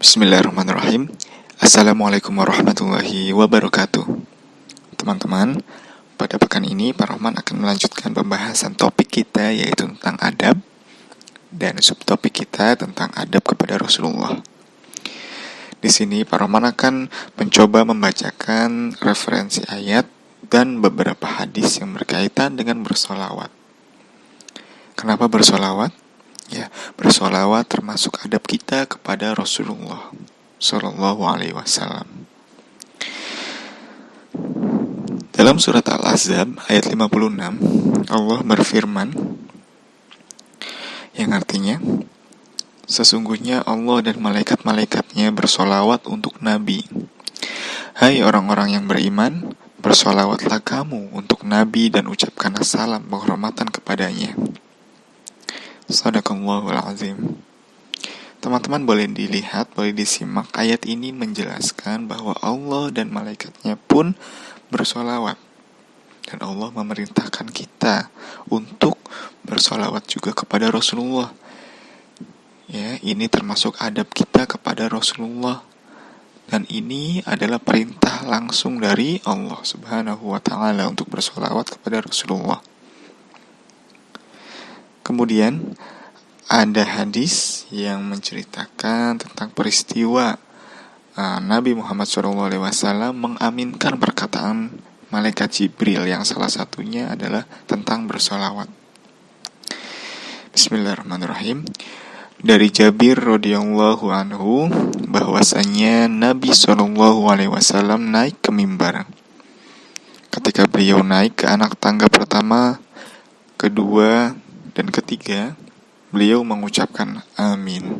Bismillahirrahmanirrahim. Assalamualaikum warahmatullahi wabarakatuh. Teman-teman, pada pekan ini Pak Rahman akan melanjutkan pembahasan topik kita yaitu tentang adab dan subtopik kita tentang adab kepada Rasulullah. Di sini Pak Rahman akan mencoba membacakan referensi ayat dan beberapa hadis yang berkaitan dengan bersolawat. Kenapa bersolawat? Ya, bersolawat termasuk adab kita kepada Rasulullah Sallallahu Alaihi Wasallam. Dalam surat Al-Ahzab ayat 56, Allah berfirman yang artinya, sesungguhnya Allah dan malaikat-malaikatnya bersolawat untuk Nabi. Hai orang-orang yang beriman, bersolawatlah kamu untuk Nabi dan ucapkan salam penghormatan kepadanya. Shadaqallahul azim. Teman-teman boleh dilihat, boleh disimak, ayat ini menjelaskan bahwa Allah dan malaikatnya pun bersolawat. Dan Allah memerintahkan kita untuk bersolawat juga kepada Rasulullah. Ya, ini termasuk adab kita kepada Rasulullah. Dan ini adalah perintah langsung dari Allah Subhanahu wa Ta'ala untuk bersolawat kepada Rasulullah. Kemudian ada hadis yang menceritakan tentang peristiwa Nabi Muhammad SAW mengaminkan perkataan malaikat Jibril yang salah satunya adalah tentang bersolawat. Bismillahirrahmanirrahim. Dari Jabir radhiyallahu anhu bahwasanya Nabi SAW naik ke mimbar. Ketika beliau naik ke anak tangga pertama, kedua, dan ketiga, beliau mengucapkan amin.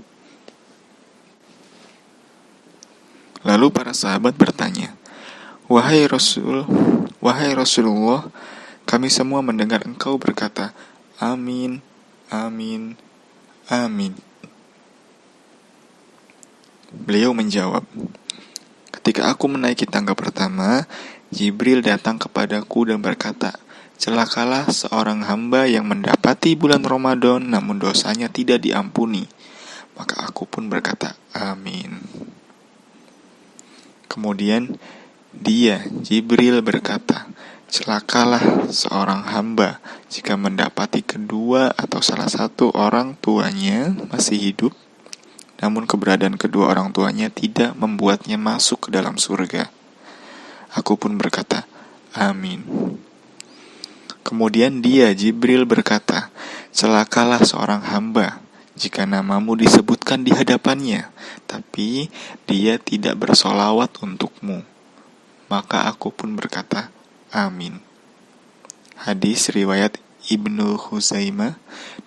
Lalu para sahabat bertanya, Wahai Rasulullah, kami semua mendengar engkau berkata, amin, amin, amin. Beliau menjawab, ketika aku menaiki tangga pertama, Jibril datang kepadaku dan berkata, celakalah seorang hamba yang mendapati bulan Ramadan namun dosanya tidak diampuni. Maka aku pun berkata, amin. Kemudian Jibril berkata, celakalah seorang hamba jika mendapati kedua atau salah satu orang tuanya masih hidup, namun keberadaan kedua orang tuanya tidak membuatnya masuk ke dalam surga. Aku pun berkata, amin. Kemudian Jibril berkata, celakalah seorang hamba jika namamu disebutkan di hadapannya, tapi dia tidak bersolawat untukmu. Maka aku pun berkata, amin. Hadis riwayat Ibnu Khuzaimah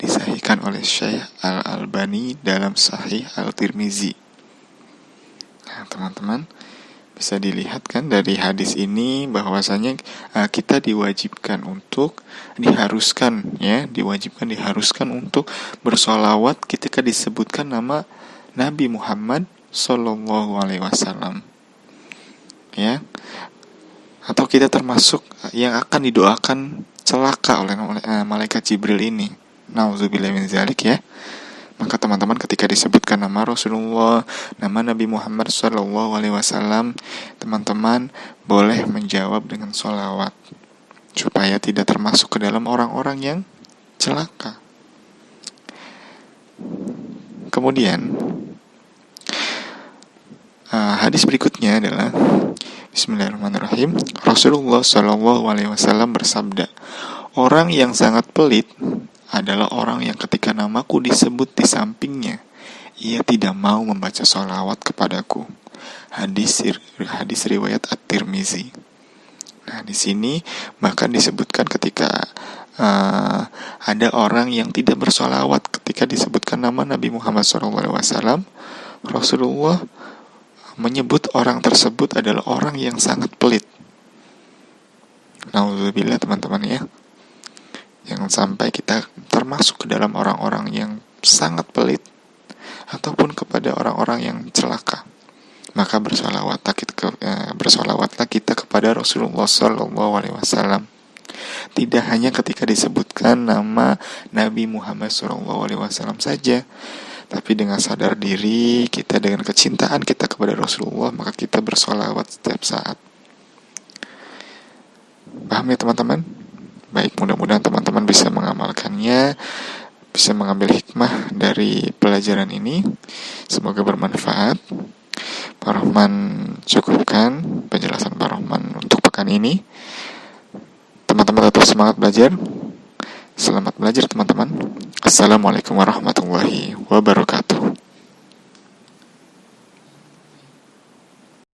disahihkan oleh Syekh Al-Albani dalam Sahih Al-Tirmizi. Nah, teman-teman, bisa dilihat kan dari hadis ini bahwasanya kita diharuskan untuk bersolawat ketika disebutkan nama Nabi Muhammad Sallallahu Alaihi Wasallam. Ya, atau kita termasuk yang akan didoakan celaka oleh malaikat Jibril ini. Nauzubillah min dzalik ya. Maka teman-teman ketika disebutkan nama Rasulullah, nama Nabi Muhammad SAW, teman-teman boleh menjawab dengan sholawat supaya tidak termasuk ke dalam orang-orang yang celaka. Kemudian hadis berikutnya adalah Bismillahirrahmanirrahim. Rasulullah SAW bersabda, orang yang sangat pelit adalah orang yang ketika namaku disebut di sampingnya, ia tidak mau membaca sholawat kepadaku. Hadis riwayat At-Tirmizi. Nah, di sini bahkan disebutkan ketika ada orang yang tidak bersolawat ketika disebutkan nama Nabi Muhammad SAW, Rasulullah menyebut orang tersebut adalah orang yang sangat pelit. Nauzubillah teman-teman ya. Jangan sampai kita termasuk ke dalam orang-orang yang sangat pelit ataupun kepada orang-orang yang celaka. Maka bersolawatlah kita kepada Rasulullah SAW. Tidak hanya ketika disebutkan nama Nabi Muhammad SAW saja, Tapi dengan sadar diri kita, dengan kecintaan kita kepada Rasulullah, maka kita bersolawat setiap saat. Paham ya teman-teman? Baik, mudah-mudahan teman-teman bisa mengamalkannya, bisa mengambil hikmah dari pelajaran ini. Semoga bermanfaat. Pak Rahman cukupkan penjelasan Pak Rahman untuk pekan ini. Teman-teman tetap semangat belajar. Selamat belajar teman-teman. Assalamualaikum warahmatullahi wabarakatuh.